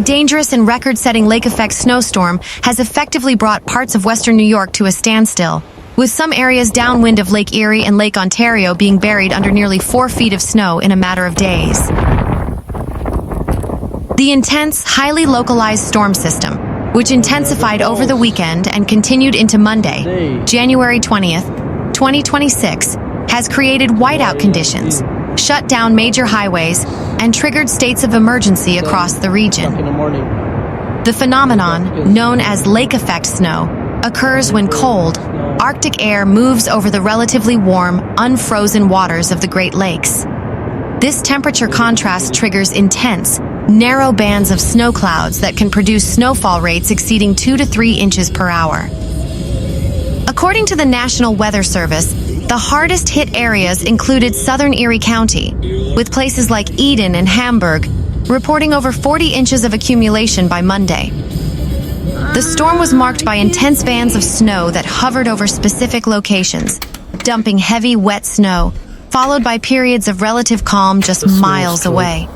dangerous and record-setting lake-effect snowstorm has effectively brought parts of western New York to a standstill, with some areas downwind of Lake Erie and Lake Ontario being buried under nearly 4 feet of snow in a matter of days. The intense, highly localized storm system, which intensified over the weekend and continued into Monday, January 20th, 2026, has created whiteout conditions, shut down major highways, and triggered states of emergency across the region. The phenomenon, known as lake-effect snow, occurs when cold, Arctic air moves over the relatively warm, unfrozen waters of the Great Lakes. This temperature contrast triggers intense, narrow bands of snow clouds that can produce snowfall rates exceeding 2 to 3 inches per hour. According to the National Weather Service, the hardest hit areas included southern Erie County, with places like Eden and Hamburg reporting over 40 inches of accumulation by Monday. The storm was marked by intense bands of snow that hovered over specific locations, dumping heavy, wet snow, followed by periods of relative calm just miles away.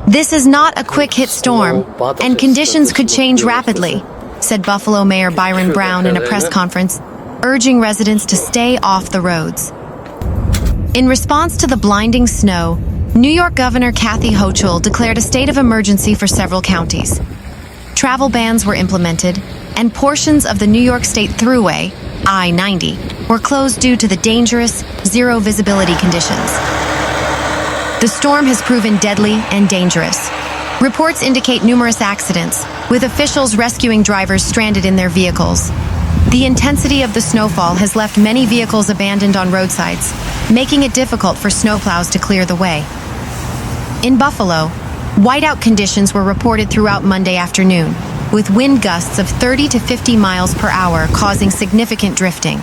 This is not a quick-hit storm, and conditions could change rapidly, said Buffalo Mayor Byron Brown in a press conference, urging residents to stay off the roads. In response to the blinding snow, New York Governor Kathy Hochul declared a state of emergency for several counties. Travel bans were implemented, and portions of the New York State Thruway, I-90, were closed due to the dangerous, zero-visibility conditions. The storm has proven deadly and dangerous. Reports indicate numerous accidents, with officials rescuing drivers stranded in their vehicles. The intensity of the snowfall has left many vehicles abandoned on roadsides, making it difficult for snowplows to clear the way. In Buffalo, whiteout conditions were reported throughout Monday afternoon, with wind gusts of 30 to 50 miles per hour causing significant drifting.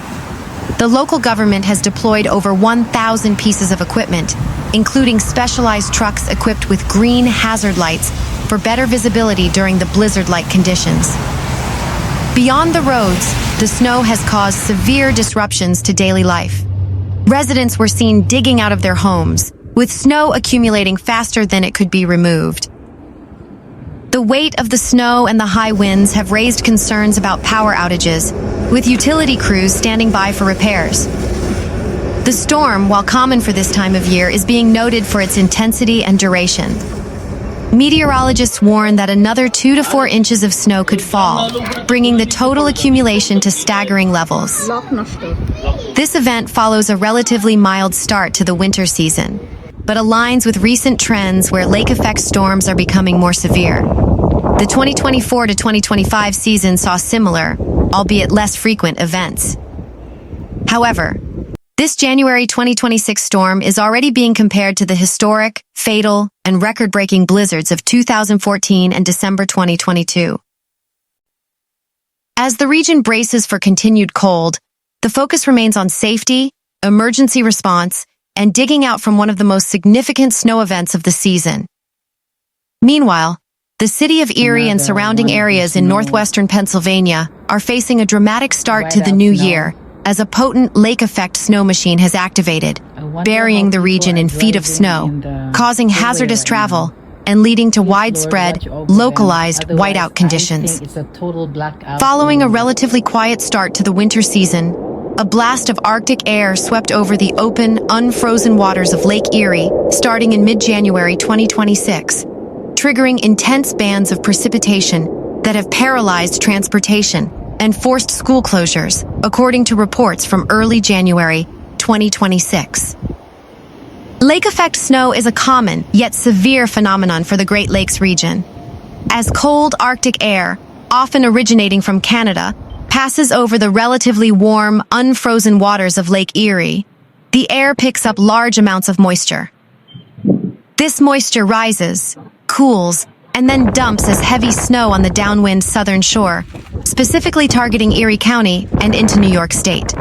The local government has deployed over 1,000 pieces of equipment, including specialized trucks equipped with green hazard lights for better visibility during the blizzard-like conditions. Beyond the roads, the snow has caused severe disruptions to daily life. Residents were seen digging out of their homes, with snow accumulating faster than it could be removed. The weight of the snow and the high winds have raised concerns about power outages, with utility crews standing by for repairs. The storm, while common for this time of year, is being noted for its intensity and duration. Meteorologists warn that another 2 to 4 inches of snow could fall, bringing the total accumulation to staggering levels. This event follows a relatively mild start to the winter season, but aligns with recent trends where lake-effect storms are becoming more severe. The 2024 to 2025 season saw similar, albeit less frequent, events. However, this January 2026 storm is already being compared to the historic, fatal, and record-breaking blizzards of 2014 and December 2022. As the region braces for continued cold, the focus remains on safety, emergency response, and digging out from one of the most significant snow events of the season. Meanwhile, the city of Erie and surrounding areas in northwestern Pennsylvania are facing a dramatic start to the new year, as a potent lake-effect snow machine has activated, burying the region in feet of snow, causing hazardous travel, and leading to widespread, localized whiteout conditions. Following a relatively quiet start to the winter season, a blast of Arctic air swept over the open, unfrozen waters of Lake Erie starting in mid-January 2026, triggering intense bands of precipitation that have paralyzed transportation and forced school closures, according to reports from early January 2026. Lake-effect snow is a common, yet severe phenomenon for the Great Lakes region. As cold Arctic air, often originating from Canada, passes over the relatively warm, unfrozen waters of Lake Erie, the air picks up large amounts of moisture. This moisture rises, cools, and then dumps as heavy snow on the downwind southern shore, specifically targeting Erie County and into New York State.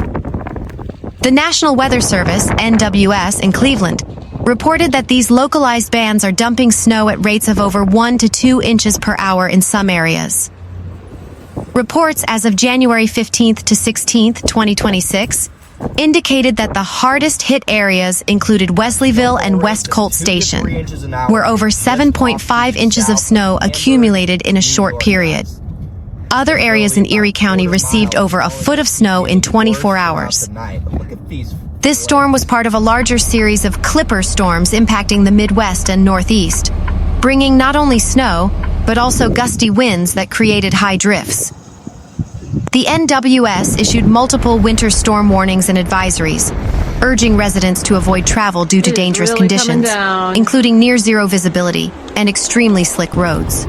The National Weather Service, NWS, in Cleveland, reported that these localized bands are dumping snow at rates of over 1 to 2 inches per hour in some areas. Reports as of January 15th to 16th, 2026, indicated that the hardest hit areas included Wesleyville and West Colt Station, where over 7.5 inches of snow accumulated in a short period. Other areas in Erie County received over a foot of snow in 24 hours. This storm was part of a larger series of clipper storms impacting the Midwest and Northeast, bringing not only snow, but also gusty winds that created high drifts. The NWS issued multiple winter storm warnings and advisories, urging residents to avoid travel due to dangerous conditions, including near-zero visibility and extremely slick roads.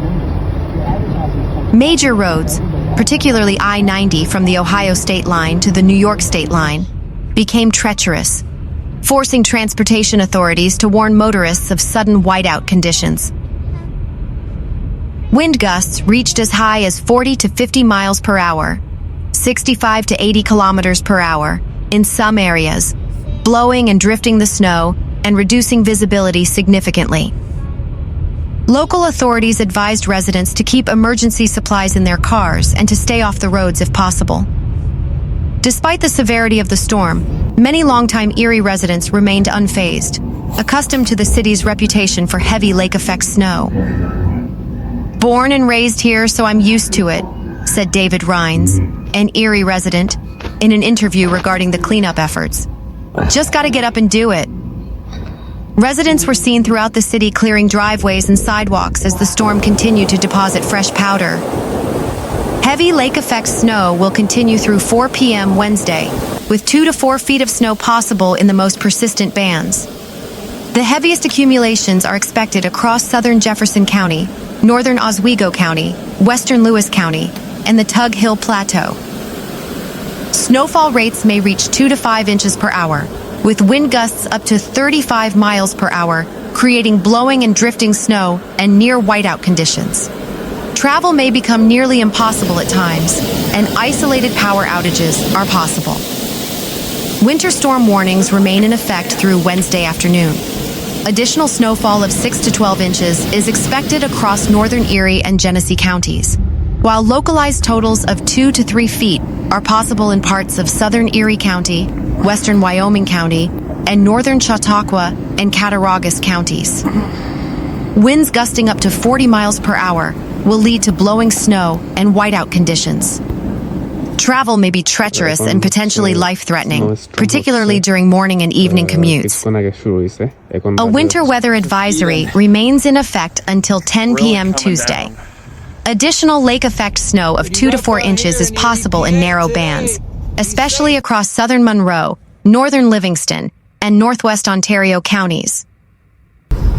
Major roads, particularly I-90 from the Ohio state line to the New York state line, became treacherous, forcing transportation authorities to warn motorists of sudden whiteout conditions. Wind gusts reached as high as 40 to 50 miles per hour, 65 to 80 kilometers per hour, in some areas, blowing and drifting the snow and reducing visibility significantly. Local authorities advised residents to keep emergency supplies in their cars and to stay off the roads if possible. Despite the severity of the storm, many longtime Erie residents remained unfazed, accustomed to the city's reputation for heavy lake-effect snow. "Born and raised here, so I'm used to it," said David Rhines, an Erie resident, in an interview regarding the cleanup efforts. "Just gotta get up and do it." Residents were seen throughout the city clearing driveways and sidewalks as the storm continued to deposit fresh powder. Heavy lake-effect snow will continue through 4 p.m. Wednesday, with 2 to 4 feet of snow possible in the most persistent bands. The heaviest accumulations are expected across southern Jefferson County, northern Oswego County, western Lewis County, and the Tug Hill Plateau. Snowfall rates may reach 2 to 5 inches per hour, with wind gusts up to 35 miles per hour, creating blowing and drifting snow and near whiteout conditions. Travel may become nearly impossible at times, and isolated power outages are possible. Winter storm warnings remain in effect through Wednesday afternoon. Additional snowfall of 6 to 12 inches is expected across northern Erie and Genesee counties, while localized totals of 2 to 3 feet are possible in parts of southern Erie County, western Wyoming County, and northern Chautauqua and Cattaraugus counties. Winds gusting up to 40 miles per hour will lead to blowing snow and whiteout conditions. Travel may be treacherous and potentially life-threatening, particularly during morning and evening commutes. A winter weather advisory remains in effect until 10 p.m. Tuesday. Additional lake-effect snow of 2 to 4 inches is possible in narrow bands, especially across southern Monroe, northern Livingston, and northwest Ontario counties.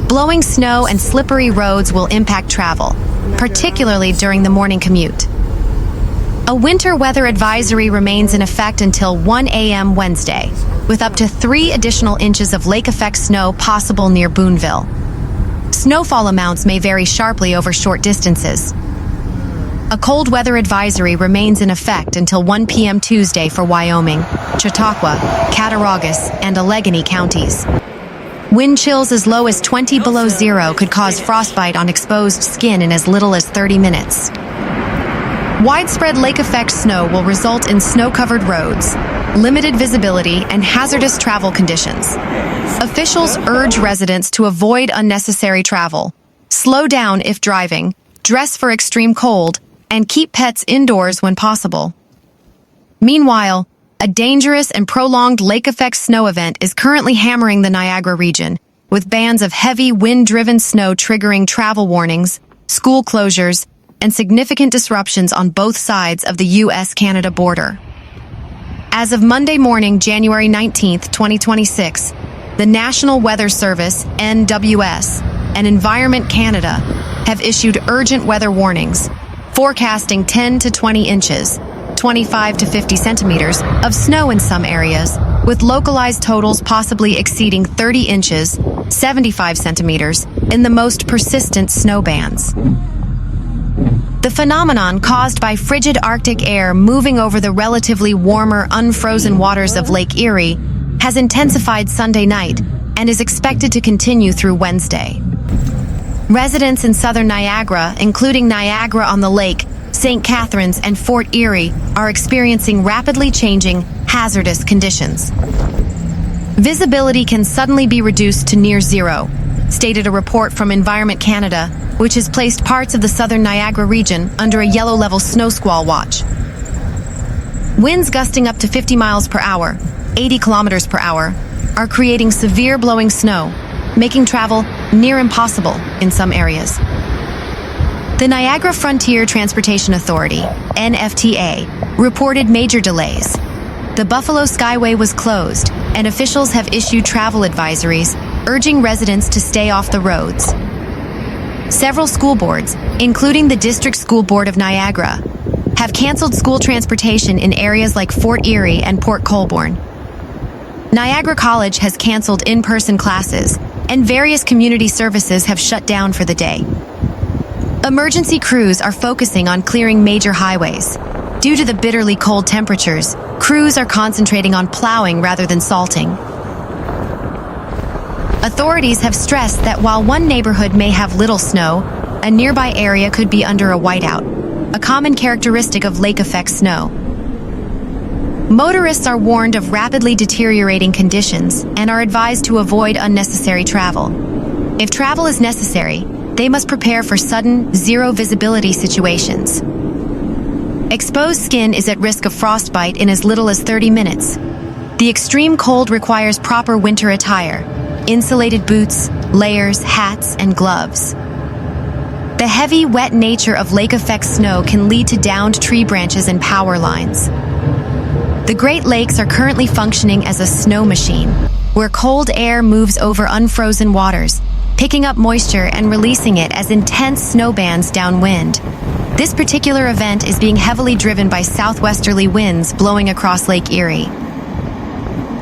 Blowing snow and slippery roads will impact travel, particularly during the morning commute. A winter weather advisory remains in effect until 1 a.m. Wednesday, with up to 3 additional inches of lake-effect snow possible near Boonville. Snowfall amounts may vary sharply over short distances. A cold weather advisory remains in effect until 1 p.m. Tuesday for Wyoming, Chautauqua, Cattaraugus, and Allegheny counties. Wind chills as low as 20 below zero could cause frostbite on exposed skin in as little as 30 minutes. Widespread lake-effect snow will result in snow-covered roads, limited visibility, and hazardous travel conditions. Officials urge residents to avoid unnecessary travel, slow down if driving, dress for extreme cold, and keep pets indoors when possible. Meanwhile, a dangerous and prolonged lake-effect snow event is currently hammering the Niagara region, with bands of heavy wind-driven snow triggering travel warnings, school closures, and significant disruptions on both sides of the U.S.-Canada border. As of Monday morning, January 19, 2026, the National Weather Service, NWS, and Environment Canada have issued urgent weather warnings, forecasting 10 to 20 inches, 25 to 50 centimeters of snow in some areas, with localized totals possibly exceeding 30 inches, 75 centimeters, in the most persistent snow bands. The phenomenon caused by frigid Arctic air moving over the relatively warmer, unfrozen waters of Lake Erie has intensified Sunday night and is expected to continue through Wednesday. Residents in southern Niagara, including Niagara on the Lake, St. Catharines, and Fort Erie, are experiencing rapidly changing, hazardous conditions. Visibility can suddenly be reduced to near zero, stated a report from Environment Canada, which has placed parts of the southern Niagara region under a yellow-level snow squall watch. Winds gusting up to 50 miles per hour, 80 kilometers per hour, are creating severe blowing snow, making travel near impossible in some areas. The Niagara Frontier Transportation Authority, NFTA, reported major delays. The Buffalo Skyway was closed, and officials have issued travel advisories urging residents to stay off the roads. Several school boards, including the District School Board of Niagara, have canceled school transportation in areas like Fort Erie and Port Colborne. Niagara College has canceled in-person classes, and various community services have shut down for the day. Emergency crews are focusing on clearing major highways. Due to the bitterly cold temperatures, crews are concentrating on plowing rather than salting. Authorities have stressed that while one neighborhood may have little snow, a nearby area could be under a whiteout, a common characteristic of lake-effect snow. Motorists are warned of rapidly deteriorating conditions and are advised to avoid unnecessary travel. If travel is necessary, they must prepare for sudden, zero-visibility situations. Exposed skin is at risk of frostbite in as little as 30 minutes. The extreme cold requires proper winter attire, insulated boots, layers, hats, and gloves. The heavy, wet nature of lake-effect snow can lead to downed tree branches and power lines. The Great Lakes are currently functioning as a snow machine, where cold air moves over unfrozen waters, picking up moisture and releasing it as intense snow bands downwind. This particular event is being heavily driven by southwesterly winds blowing across Lake Erie.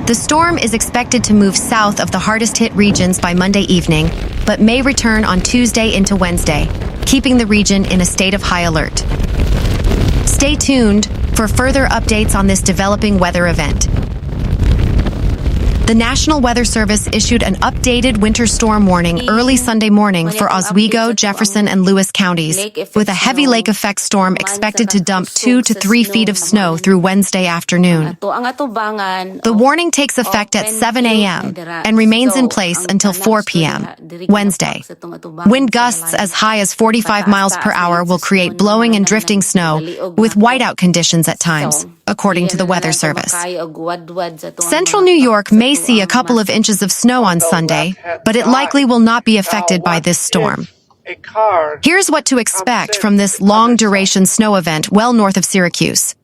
The storm is expected to move south of the hardest-hit regions by Monday evening, but may return on Tuesday into Wednesday, keeping the region in a state of high alert. Stay tuned for further updates on this developing weather event. The National Weather Service issued an updated winter storm warning early Sunday morning for Oswego, Jefferson, and Lewis counties, with a heavy lake-effect storm expected to dump 2 to 3 feet of snow through Wednesday afternoon. The warning takes effect at 7 a.m. and remains in place until 4 p.m. Wednesday. Wind gusts as high as 45 miles per hour will create blowing and drifting snow, with whiteout conditions at times, according to the Weather Service. Central New York may see a couple of inches of snow on Sunday, but it likely will not be affected by this storm. Here's what to expect from this long-duration snow event well north of Syracuse.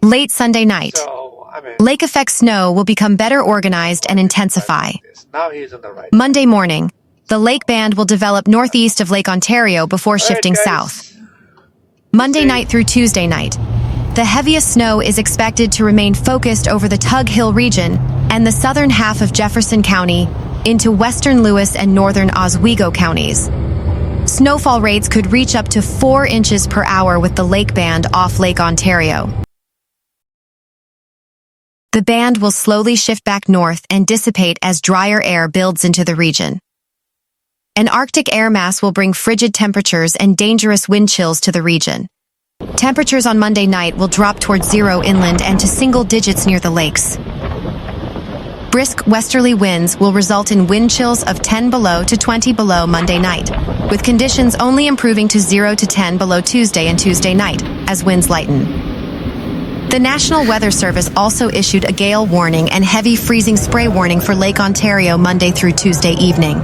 Late Sunday night, lake-effect snow will become better organized and intensify. Monday morning, the lake band will develop northeast of Lake Ontario before shifting south. Monday night through Tuesday night, the heaviest snow is expected to remain focused over the Tug Hill region and the southern half of Jefferson County into western Lewis and northern Oswego counties. Snowfall rates could reach up to 4 inches per hour with the lake band off Lake Ontario. The band will slowly shift back north and dissipate as drier air builds into the region. An Arctic air mass will bring frigid temperatures and dangerous wind chills to the region. Temperatures on Monday night will drop towards zero inland and to single digits near the lakes. Brisk westerly winds will result in wind chills of 10 below to 20 below Monday night, with conditions only improving to 0 to 10 below Tuesday and Tuesday night as winds lighten. The National Weather Service also issued a gale warning and heavy freezing spray warning for Lake Ontario Monday through Tuesday evening.